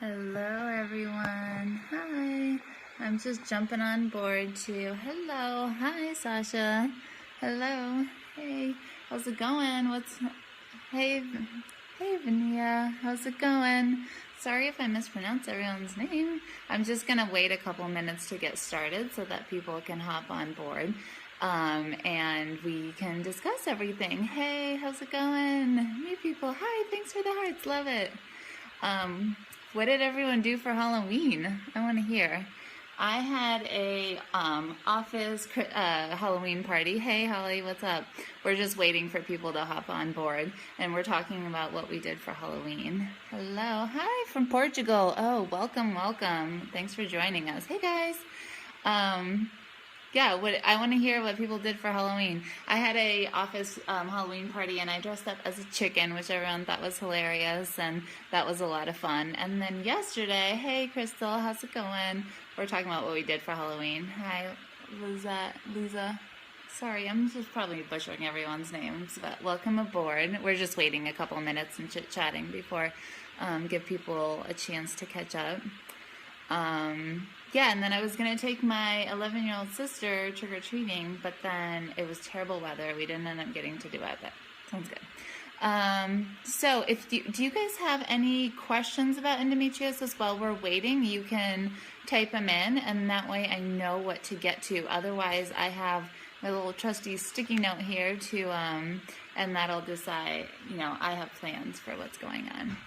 Hello everyone. Hi. I'm just jumping on board too. Hello. Hi Sasha. Hello. Hey. How's it going? Hey Vania. How's it going? Sorry if I mispronounce everyone's name. I'm just gonna wait a couple minutes to get started so that people can hop on board. And we can discuss everything. Hey, how's it going? New people. Hi, thanks for the hearts. Love it. What did everyone do for Halloween? I want to hear. I had a office Halloween party. Hey, Holly, what's up? We're just waiting for people to hop on board, and we're talking about what we did for Halloween. Hello. Hi from Portugal. Oh, welcome, welcome. Thanks for joining us. Hey, guys. Yeah, I want to hear what people did for Halloween. I had a office Halloween party, and I dressed up as a chicken, which everyone thought was hilarious, and that was a lot of fun. And then yesterday, hey, Crystal, how's it going? We're talking about what we did for Halloween. Hi, Lisa. Sorry, I'm just probably butchering everyone's names, but welcome aboard. We're just waiting a couple minutes and chit-chatting before give people a chance to catch up. Yeah, and then I was going to take my 11-year-old sister trick-or-treating, but then it was terrible weather. We didn't end up getting to do it, but sounds good. So do you guys have any questions about endometriosis while we're waiting? You can type them in, and that way I know what to get to. Otherwise, I have my little trusty sticky note here to, and that'll decide, I have plans for what's going on.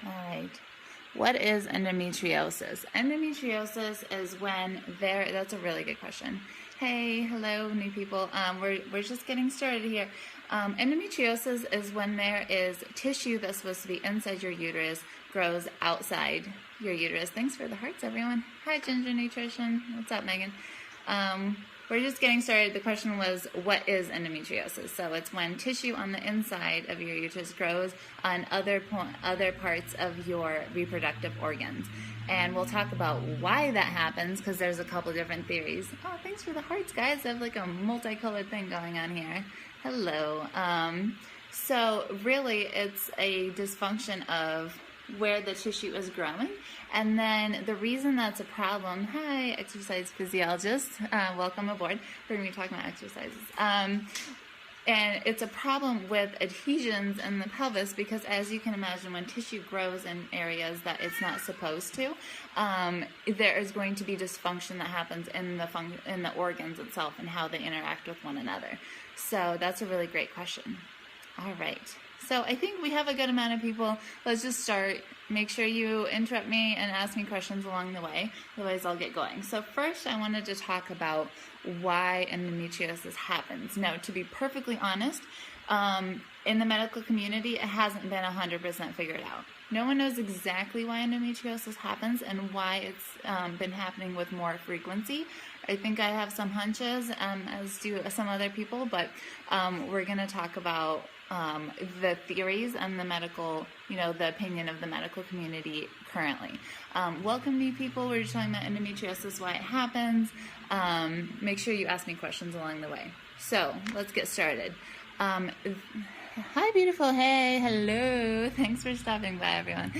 All right. What is endometriosis? Endometriosis is when that's a really good question. Hey, hello, new people. We're just getting started here. Endometriosis is when there is tissue that's supposed to be inside your uterus grows outside your uterus. Thanks for the hearts, everyone. Hi, Ginger Nutrition. What's up, Megan? We're just getting started. The question was, what is endometriosis? So it's when tissue on the inside of your uterus grows on other parts of your reproductive organs. And we'll talk about why that happens, because there's a couple different theories. Oh, thanks for the hearts, guys. I have like a multicolored thing going on here. Hello. So really, it's a dysfunction of where the tissue is growing. And then the reason that's a problem, hi, exercise physiologist, welcome aboard. We're going to be talking about exercises. And it's a problem with adhesions in the pelvis because, as you can imagine, when tissue grows in areas that it's not supposed to, there is going to be dysfunction that happens in the organs itself and how they interact with one another. So that's a really great question. All right. So I think we have a good amount of people. Let's just start. Make sure you interrupt me and ask me questions along the way. Otherwise, I'll get going. So first, I wanted to talk about why endometriosis happens. Now, to be perfectly honest, in the medical community, it hasn't been 100% figured out. No one knows exactly why endometriosis happens and why it's been happening with more frequency. I think I have some hunches, as do some other people, but we're going to talk about the theories and the medical, the opinion of the medical community currently. Welcome, new people. We're just talking about endometriosis, why it happens. Make sure you ask me questions along the way. So let's get started. Hi, beautiful. Hey, hello. Thanks for stopping by, everyone.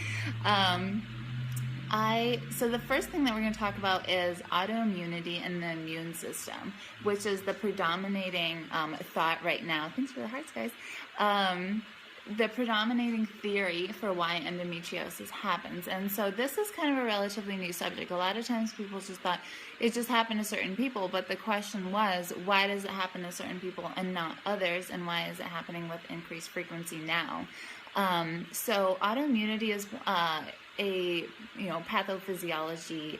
So the first thing that we're going to talk about is autoimmunity and the immune system, which is the predominating thought right now. Thanks for the hearts, guys. The predominating theory for why endometriosis happens. And so this is kind of a relatively new subject. A lot of times people just thought it just happened to certain people, but the question was, why does it happen to certain people and not others, and why is it happening with increased frequency now? So autoimmunity is a pathophysiology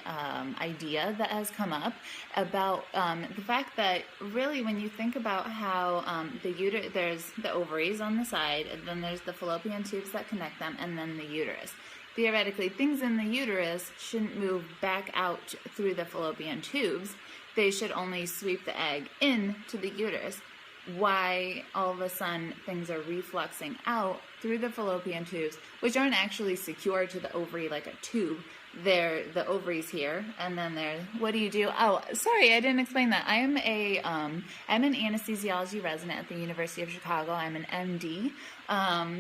idea that has come up about the fact that really when you think about how there's the ovaries on the side, and then there's the fallopian tubes that connect them, and then the uterus. Theoretically, things in the uterus shouldn't move back out through the fallopian tubes. They should only sweep the egg into the uterus. Why all of a sudden things are refluxing out through the fallopian tubes, which aren't actually secured to the ovary like a tube. They're the ovaries here, and then what do you do? Oh, sorry, I didn't explain that. I'm an anesthesiology resident at the University of Chicago. I'm an MD.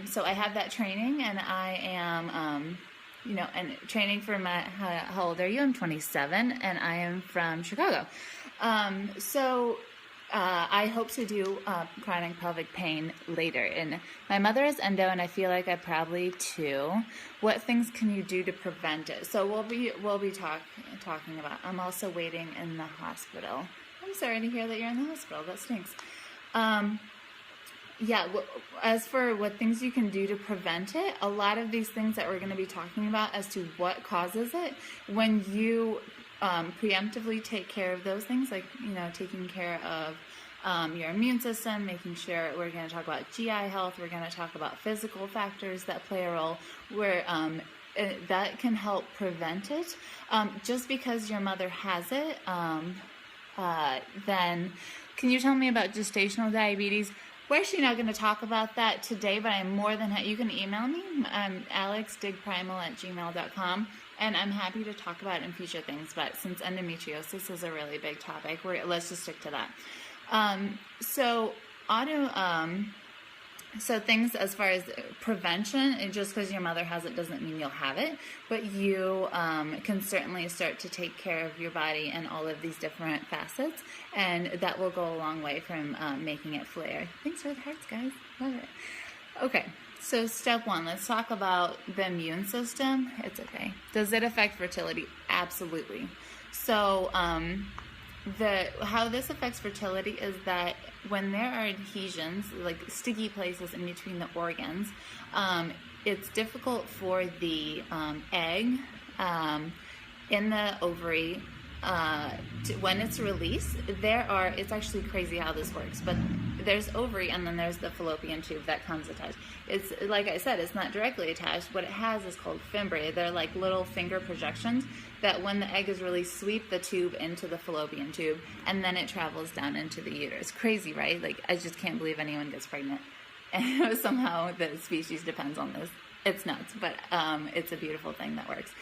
So I have that training, and I am and training for how old are you? I'm 27, and I am from Chicago. I hope to do chronic pelvic pain later. And my mother has endo, and I feel like I probably too. What things can you do to prevent it? So we'll be talking about. I'm also waiting in the hospital. I'm sorry to hear that you're in the hospital. That stinks. As for what things you can do to prevent it, a lot of these things that we're going to be talking about as to what causes it, when you preemptively take care of those things, like, taking care of your immune system, making sure, we're going to talk about GI health, we're going to talk about physical factors that play a role, where that can help prevent it. Just because your mother has it, then can you tell me about gestational diabetes? We're actually not going to talk about that today, but I'm more than happy. You can email me, alexdigprimal@gmail.com, and I'm happy to talk about it in future things. But since endometriosis is a really big topic, let's just stick to that. So things as far as prevention, and just because your mother has it doesn't mean you'll have it, but you can certainly start to take care of your body and all of these different facets, and that will go a long way from making it flare. Thanks for the hearts, guys. Love it. Okay, so step one, let's talk about the immune system. It's okay. Does it affect fertility? Absolutely. So how this affects fertility is that when there are adhesions, like sticky places in between the organs, it's difficult for the egg in the ovary, when it's released, it's actually crazy how this works, but there's ovary and then there's the fallopian tube that comes attached. It's, like I said, it's not directly attached. What it has is called fimbriae. They're like little finger projections that when the egg is released, sweep the tube into the fallopian tube, and then it travels down into the uterus. Crazy, right? Like, I just can't believe anyone gets pregnant. And somehow the species depends on this. It's nuts, but it's a beautiful thing that works.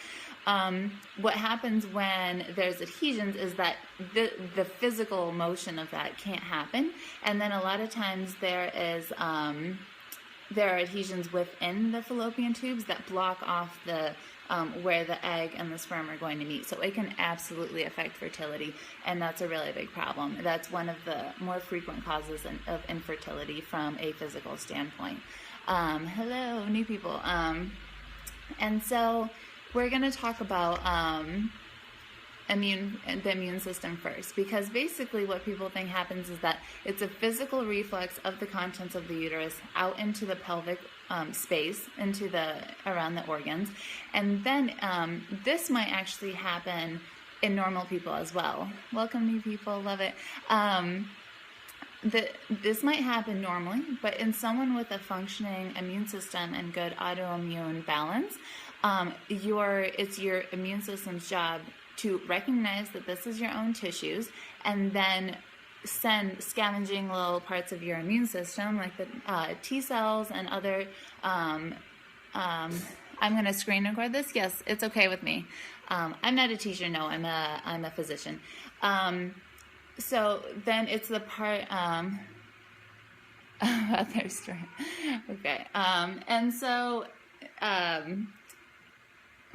What happens when there's adhesions is that the physical motion of that can't happen, and then a lot of times there are adhesions within the fallopian tubes that block off the where the egg and the sperm are going to meet. So it can absolutely affect fertility, and that's a really big problem. That's one of the more frequent causes of infertility from a physical standpoint. Hello, new people. And so we're going to talk about the immune system first, because basically what people think happens is that it's a physical reflex of the contents of the uterus out into the pelvic space, around the organs, and then this might actually happen in normal people as well. Welcome, new people, love it. This might happen normally, but in someone with a functioning immune system and good autoimmune balance, it's your immune system's job to recognize that this is your own tissues, and then send scavenging little parts of your immune system, like the T cells and other. I'm going to screen record this. Yes, it's okay with me. I'm not a teacher. No, I'm a physician. So then it's the part about their strength. Okay. And so.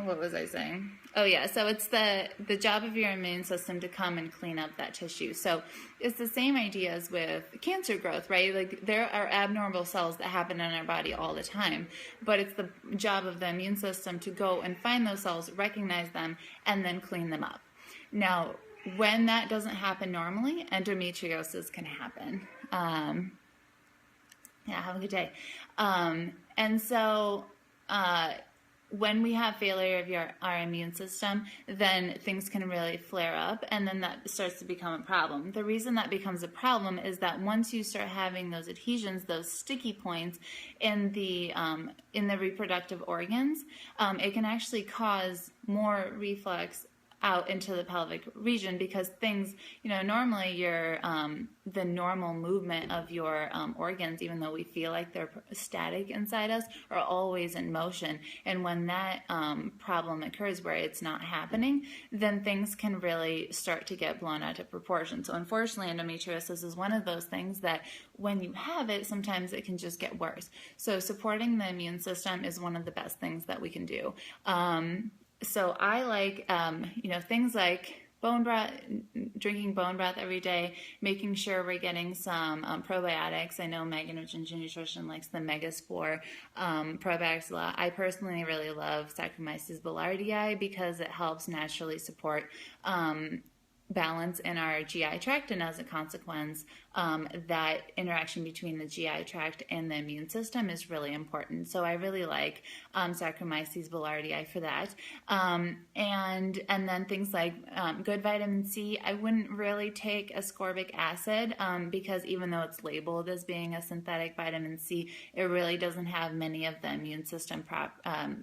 What was I saying? Oh yeah, so it's the job of your immune system to come and clean up that tissue. So it's the same idea as with cancer growth, right? Like, there are abnormal cells that happen in our body all the time, but it's the job of the immune system to go and find those cells, recognize them, and then clean them up. Now, when that doesn't happen normally, endometriosis can happen. Have a good day. And so when we have failure of our immune system, then things can really flare up, and then that starts to become a problem. The reason that becomes a problem is that once you start having those adhesions, those sticky points in the reproductive organs, it can actually cause more reflux out into the pelvic region, because things, normally the normal movement of your organs, even though we feel like they're static inside us, are always in motion. And when that problem occurs where it's not happening, then things can really start to get blown out of proportion. So unfortunately, endometriosis is one of those things that when you have it, sometimes it can just get worse. So supporting the immune system is one of the best things that we can do. So I like, things like bone broth, drinking bone broth every day, making sure we're getting some probiotics. I know Megan of Ginger Nutrition likes the Megaspore probiotics a lot. I personally really love Saccharomyces boulardii because it helps naturally support balance in our GI tract, and as a consequence, that interaction between the GI tract and the immune system is really important. So I really like Saccharomyces boulardii for that. And then things like good vitamin C. I wouldn't really take ascorbic acid because even though it's labeled as being a synthetic vitamin C, it really doesn't have many of the immune system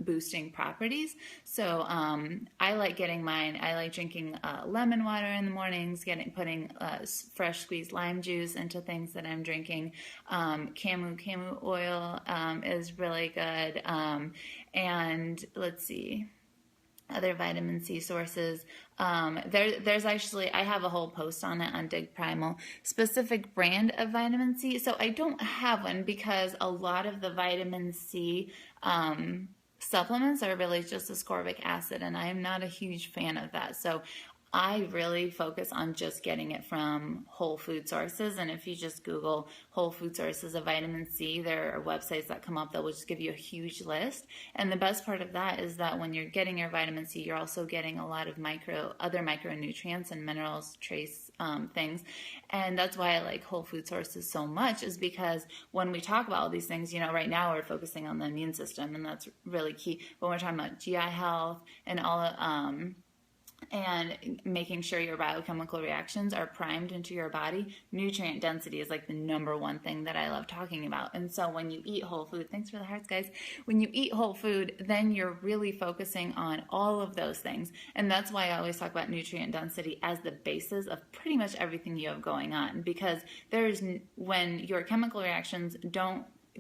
boosting properties. So I like getting mine. I like drinking lemon water in the mornings, putting fresh squeezed lime juice into things that I'm drinking. Camu oil is really good. And let's see, other vitamin C sources. There's actually, I have a whole post on it on Dig Primal, specific brand of vitamin C. So I don't have one because a lot of the vitamin C supplements are really just ascorbic acid, and I am not a huge fan of that. So I really focus on just getting it from whole food sources. And if you just Google whole food sources of vitamin C, there are websites that come up that will just give you a huge list. And the best part of that is that when you're getting your vitamin C, you're also getting a lot of other micronutrients and minerals, trace things. And that's why I like whole food sources so much, is because when we talk about all these things, right now we're focusing on the immune system, and that's really key. But we're talking about GI health and all and making sure your biochemical reactions are primed into your body. Nutrient density is like the number one thing that I love talking about. And so when you eat whole food, thanks for the hearts, guys. When you eat whole food, then you're really focusing on all of those things. And that's why I always talk about nutrient density as the basis of pretty much everything you have going on, because when your chemical reactions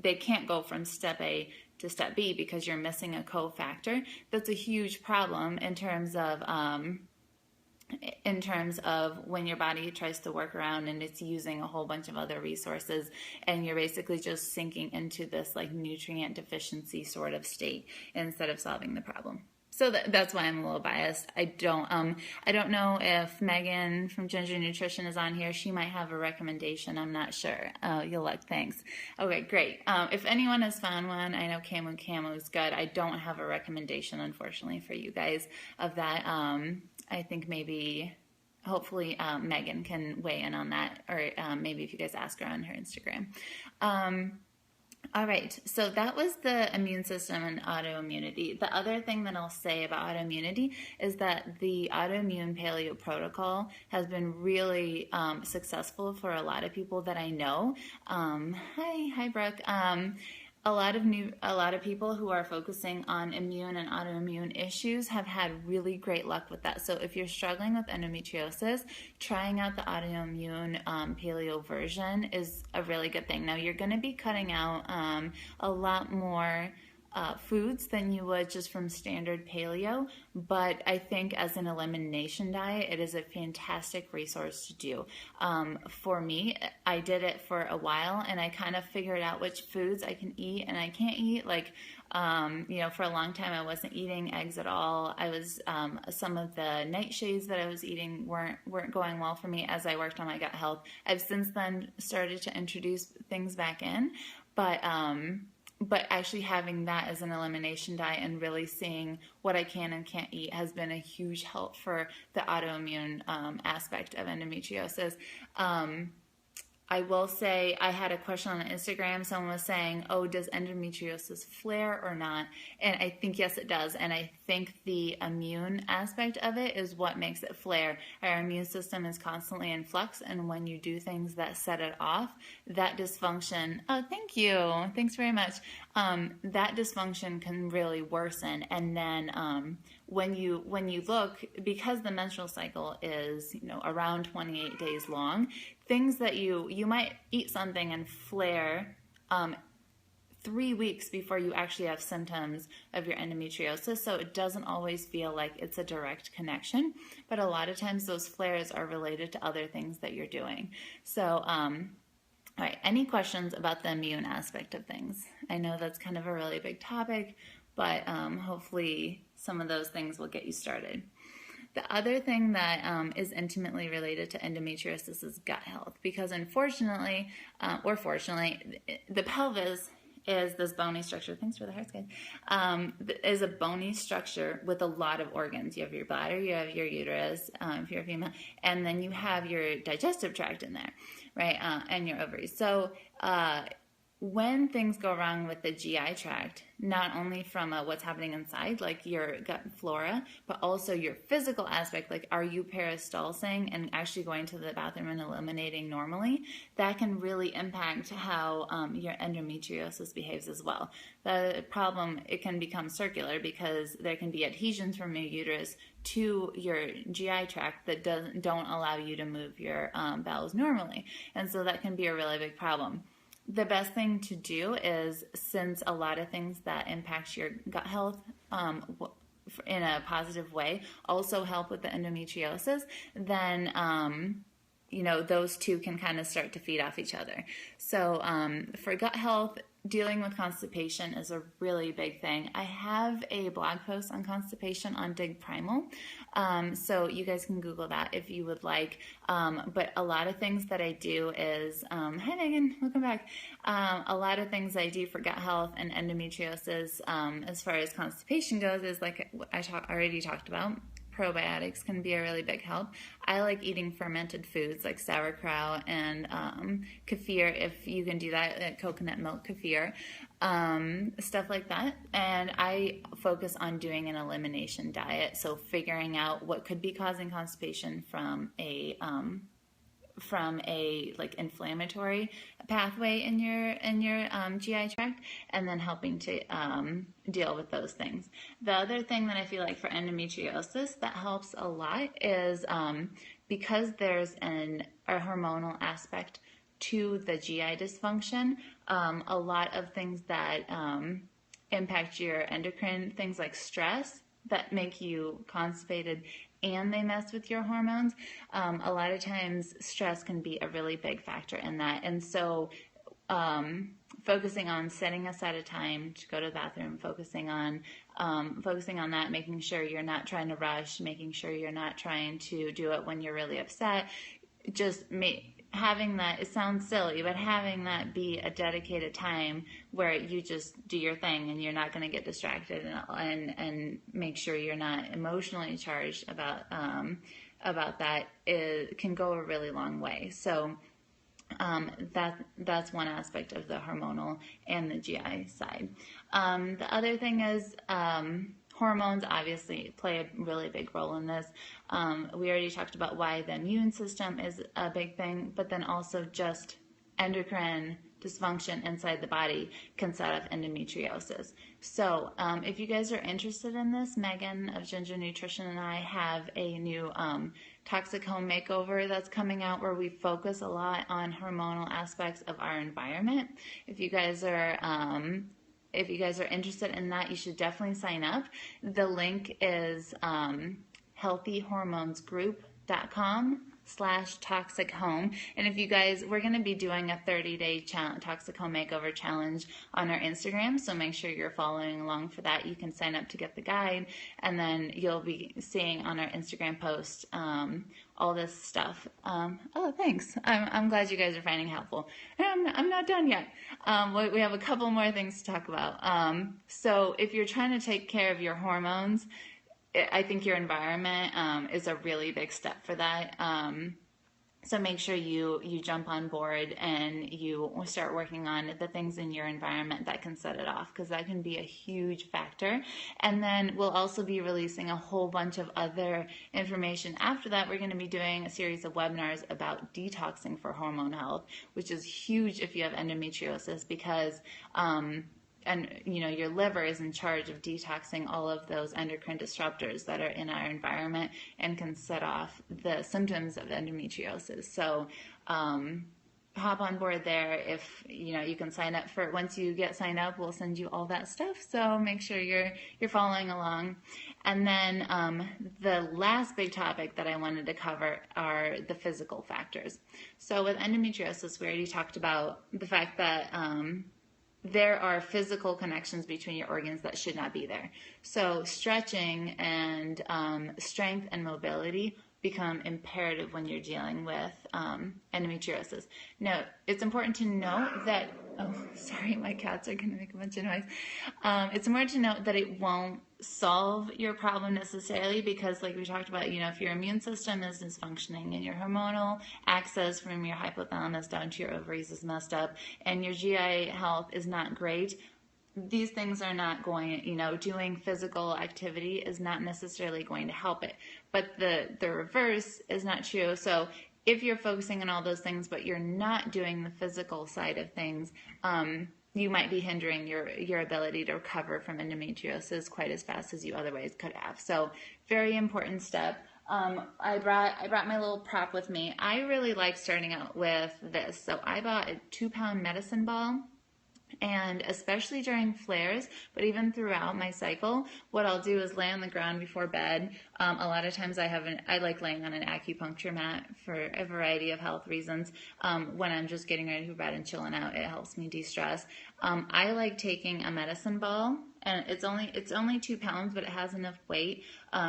they can't go from step A to step B because you're missing a cofactor. That's a huge problem in terms of when your body tries to work around and it's using a whole bunch of other resources, and you're basically just sinking into this like nutrient deficiency sort of state instead of solving the problem. So that's why I'm a little biased. I don't know if Megan from Ginger Nutrition is on here. She might have a recommendation. I'm not sure. Oh, you'll look. Thanks. Okay, great. If anyone has found one, I know Camu is good. I don't have a recommendation, unfortunately, for you guys of that. I think hopefully Megan can weigh in on that, or maybe if you guys ask her on her Instagram. All right, so that was the immune system and autoimmunity. The other thing that I'll say about autoimmunity is that the autoimmune paleo protocol has been really successful for a lot of people that I know. Hi, Brooke. A lot of people who are focusing on immune and autoimmune issues have had really great luck with that. So if you're struggling with endometriosis, trying out the autoimmune paleo version is a really good thing. Now you're going to be cutting out a lot more foods than you would just from standard paleo, but I think as an elimination diet, it is a fantastic resource to do. For me, I did it for a while, and I kind of figured out which foods I can eat and I can't eat. Like, for a long time, I wasn't eating eggs at all. I was some of the nightshades that I was eating weren't going well for me as I worked on my gut health. I've since then started to introduce things back in, but actually having that as an elimination diet and really seeing what I can and can't eat has been a huge help for the autoimmune aspect of endometriosis. I will say I had a question on Instagram. Someone was saying, oh, does endometriosis flare or not? And I think, yes, it does. And I think the immune aspect of it is what makes it flare. Our immune system is constantly in flux. And when you do things that set it off, that dysfunction, oh, thank you. Thanks very much. that dysfunction can really worsen. And then when you look, because the menstrual cycle is around 28 days long, things that you might eat something and flare 3 weeks before you actually have symptoms of your endometriosis. So it doesn't always feel like it's a direct connection, but a lot of times those flares are related to other things that you're doing. So all right, any questions about the immune aspect of things? I know that's kind of a really big topic, but hopefully some of those things will get you started. The other thing that is intimately related to endometriosis is gut health, because unfortunately, or fortunately, the pelvis is this bony structure. Thanks for the hearts, guys. Is a bony structure with a lot of organs. You have your bladder, you have your uterus, if you're a female, and then you have your digestive tract in there, right? And your ovaries. So when things go wrong with the GI tract, not only from what's happening inside, like your gut flora, but also your physical aspect, like are you peristalsing and actually going to the bathroom and eliminating normally, that can really impact how your endometriosis behaves as well. The problem, it can become circular because there can be adhesions from your uterus to your GI tract that don't allow you to move your bowels normally. And so that can be a really big problem. The best thing to do is, since a lot of things that impact your gut health in a positive way also help with the endometriosis, then those two can kind of start to feed off each other. So for gut health, dealing with constipation is a really big thing. I have a blog post on constipation on Dig Primal, so you guys can Google that if you would like. But a lot of things that I do is, hi Megan, welcome back. A lot of things I do for gut health and endometriosis, as far as constipation goes, is like I already talked about. Probiotics can be a really big help. I like eating fermented foods like sauerkraut and kefir, if you can do that, coconut milk kefir, stuff like that. And I focus on doing an elimination diet, so figuring out what could be causing constipation from a like inflammatory pathway in your GI tract, and then helping to deal with those things. The other thing that I feel like for endometriosis that helps a lot is because there's a hormonal aspect to the GI dysfunction, a lot of things that impact your endocrine, things like stress that make you constipated, and they mess with your hormones. A lot of times stress can be a really big factor in that. And so focusing on setting aside a time to go to the bathroom, focusing on that, making sure you're not trying to rush, making sure you're not trying to do it when you're really upset, having that, it sounds silly, but having that be a dedicated time where you just do your thing and you're not going to get distracted, and make sure you're not emotionally charged about that, can go a really long way. So that's one aspect of the hormonal and the GI side. The other thing is hormones obviously play a really big role in this. We already talked about why the immune system is a big thing, but then also just endocrine dysfunction inside the body can set up endometriosis. So if you guys are interested in this, Megan of Ginger Nutrition and I have a new Toxic Home Makeover that's coming out, where we focus a lot on hormonal aspects of our environment. If you guys are interested in that, you should definitely sign up. The link is healthyhormonesgroup.com/toxic home. And if you guys, we're going to be doing a 30-day Toxic Home Makeover challenge on our Instagram, so make sure you're following along for that. You can sign up to get the guide, and then you'll be seeing on our Instagram post all this stuff. Oh, thanks. I'm glad you guys are finding it helpful. I'm not done yet. We have a couple more things to talk about. So if you're trying to take care of your hormones, I think your environment is a really big step for that. So make sure you jump on board and you start working on the things in your environment that can set it off, because that can be a huge factor. And then we'll also be releasing a whole bunch of other information. After that, we're going to be doing a series of webinars about detoxing for hormone health, which is huge if you have endometriosis, because and your liver is in charge of detoxing all of those endocrine disruptors that are in our environment and can set off the symptoms of endometriosis. So hop on board there. If you can sign up for, once you get signed up, we'll send you all that stuff, so make sure you're following along. And then the last big topic that I wanted to cover are the physical factors. So with endometriosis, we already talked about the fact that there are physical connections between your organs that should not be there. So stretching and strength and mobility become imperative when you're dealing with endometriosis. Now, it's important to note that, oh, sorry, my cats are going to make a bunch of noise. It's important to note that it won't solve your problem necessarily, because like we talked about, if your immune system is dysfunctioning and your hormonal axis from your hypothalamus down to your ovaries is messed up and your GI health is not great, these things are not going, doing physical activity is not necessarily going to help it. But the reverse is not true. So if you're focusing on all those things, but you're not doing the physical side of things, you might be hindering your ability to recover from endometriosis quite as fast as you otherwise could have. So very important step. I brought my little prop with me. I really like starting out with this. So I bought a 2-pound medicine ball. And especially during flares, but even throughout my cycle, what I'll do is lay on the ground before bed. A lot of times I like laying on an acupuncture mat for a variety of health reasons. When I'm just getting ready for bed and chilling out, it helps me de-stress. I like taking a medicine ball, and it's only 2 pounds, but it has enough weight.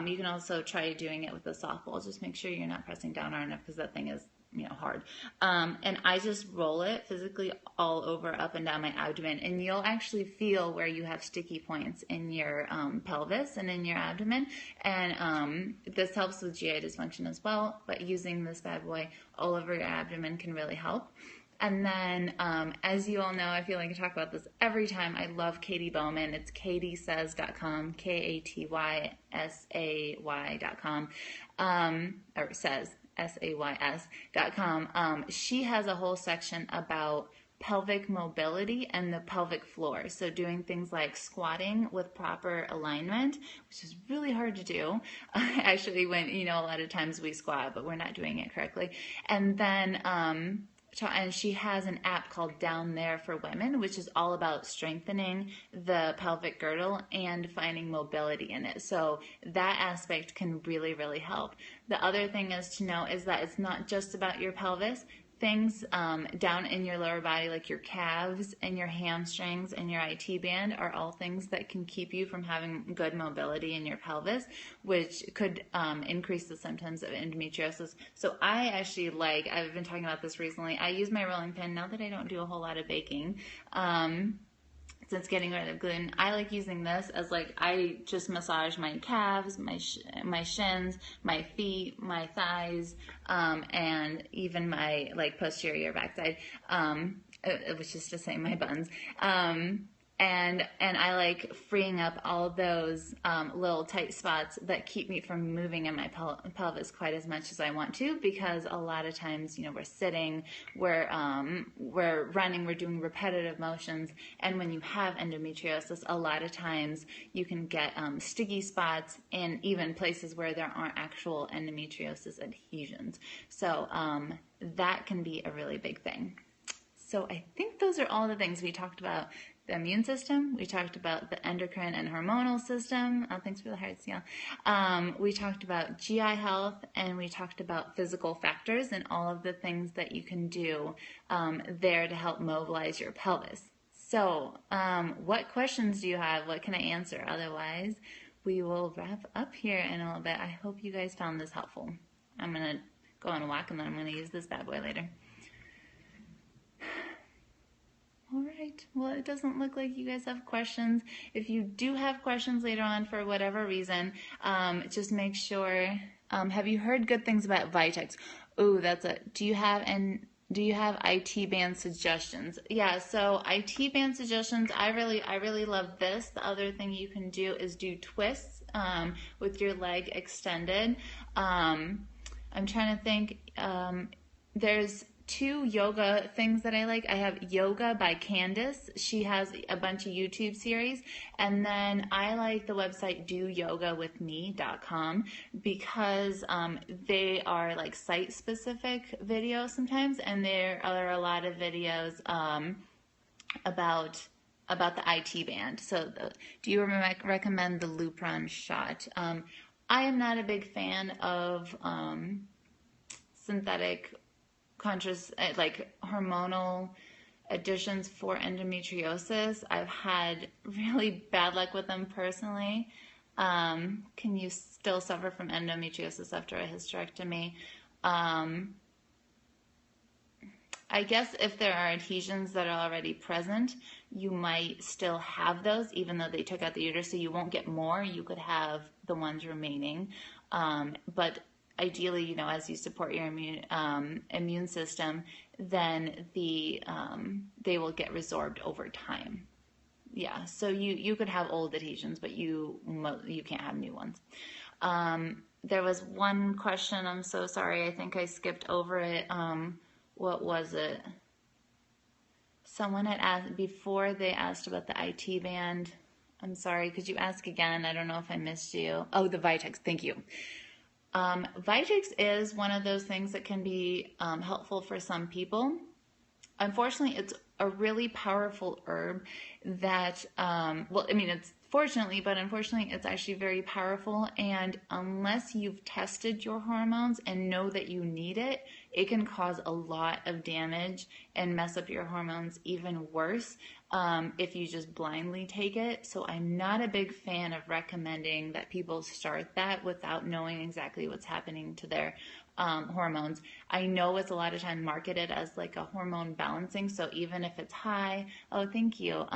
You can also try doing it with a softball. Just make sure you're not pressing down hard enough, because that thing is hard. And I just roll it physically all over, up and down my abdomen, and you'll actually feel where you have sticky points in your pelvis and in your abdomen. And this helps with GI dysfunction as well, but using this bad boy all over your abdomen can really help. And then, as you all know, I feel like I talk about this every time, I love Katie Bowman. It's katysay.com, KATYSAY.com, or says, SAYS.com. She has a whole section about pelvic mobility and the pelvic floor. So doing things like squatting with proper alignment, which is really hard to do. Actually, when, a lot of times we squat, but we're not doing it correctly. And then, and she has an app called Down There for Women, which is all about strengthening the pelvic girdle and finding mobility in it. So that aspect can really, really help. The other thing is to know is that it's not just about your pelvis. Things down in your lower body, like your calves and your hamstrings and your IT band, are all things that can keep you from having good mobility in your pelvis, which could increase the symptoms of endometriosis. So I've been talking about this recently, I use my rolling pin now that I don't do a whole lot of baking. Since getting rid of gluten, I like using this as I just massage my calves, my shins, my feet, my thighs, and even my posterior backside, which is to say my buns. And I like freeing up all those little tight spots that keep me from moving in my pelvis quite as much as I want to, because a lot of times, we're sitting, we're running, we're doing repetitive motions, and when you have endometriosis, a lot of times you can get sticky spots and even places where there aren't actual endometriosis adhesions. So that can be a really big thing. So I think those are all the things we talked about. The immune system, we talked about the endocrine and hormonal system. Oh, thanks for the hearts, yeah. We talked about GI health, and we talked about physical factors and all of the things that you can do there to help mobilize your pelvis. So what questions do you have? What can I answer? Otherwise, we will wrap up here in a little bit. I hope you guys found this helpful. I'm going to go on a walk, and then I'm going to use this bad boy later. All right. Well, it doesn't look like you guys have questions. If you do have questions later on for whatever reason, just make sure. Have you heard good things about Vitex? Oh, that's it. Do you have IT band suggestions? Yeah. So IT band suggestions. I really love this. The other thing you can do is do twists with your leg extended. I'm trying to think. There's two yoga things that I like. I have Yoga by Candace. She has a bunch of YouTube series. And then I like the website doyogawithme.com because they are like site specific videos sometimes. And there are a lot of videos about the IT band. So do you recommend the Lupron shot? I am not a big fan of synthetic like hormonal additions for endometriosis. I've had really bad luck with them personally. Can you still suffer from endometriosis after a hysterectomy? I guess if there are adhesions that are already present, you might still have those even though they took out the uterus, so you won't get more. You could have the ones remaining. But ideally, you know, as you support your immune system, then they will get resorbed over time. Yeah, so you could have old adhesions, but you can't have new ones. There was one question, I'm so sorry, I think I skipped over it. What was it? Someone had asked, before they asked about the IT band. I'm sorry, could you ask again? I don't know if I missed you. Oh, the Vitex, thank you. Vitex is one of those things that can be helpful for some people. Unfortunately, it's a really powerful herb that, well, I mean, it's fortunately, but unfortunately, it's actually very powerful. And unless you've tested your hormones and know that you need it, it can cause a lot of damage and mess up your hormones even worse if you just blindly take it. So I'm not a big fan of recommending that people start that without knowing exactly what's happening to their hormones. I know it's a lot of time marketed as like a hormone balancing. So even if it's high, oh, thank you.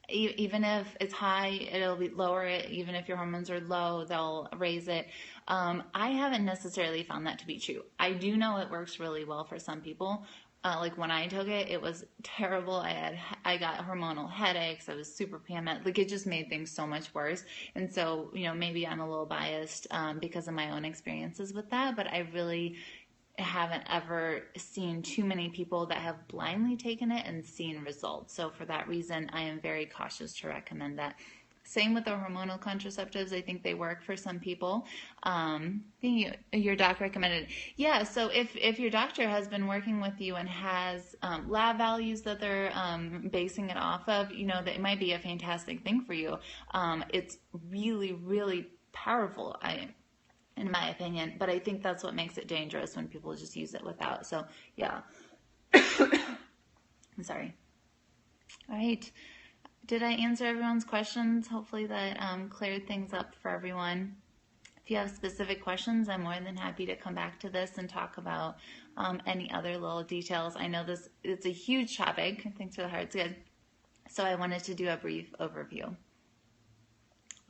Even if it's high, it'll lower it. Even if your hormones are low, they'll raise it. I haven't necessarily found that to be true. I do know it works really well for some people. Like when I took it, it was terrible. I got hormonal headaches. I was super PMS. Like it just made things so much worse. And so, you know, maybe I'm a little biased because of my own experiences with that, but I really haven't ever seen too many people that have blindly taken it and seen results. So for that reason, I am very cautious to recommend that. Same with the hormonal contraceptives. I think they work for some people. Your doc recommended it. Yeah, so if your doctor has been working with you and has lab values that they're basing it off of, you know, that it might be a fantastic thing for you. It's really, really powerful, in my opinion, but I think that's what makes it dangerous when people just use it without. So, yeah. I'm sorry. All right. Did I answer everyone's questions? Hopefully that cleared things up for everyone. If you have specific questions, I'm more than happy to come back to this and talk about any other little details. I know it's a huge topic. Thanks for the hearts, guys. So I wanted to do a brief overview.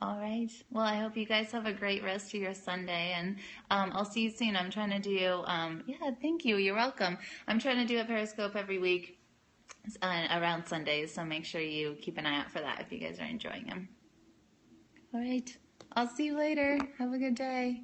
All right. Well, I hope you guys have a great rest of your Sunday, and I'll see you soon. I'm trying to do, yeah, thank you. You're welcome. I'm trying to do a Periscope every week around Sundays, so make sure you keep an eye out for that if you guys are enjoying them. All right. I'll see you later. Have a good day.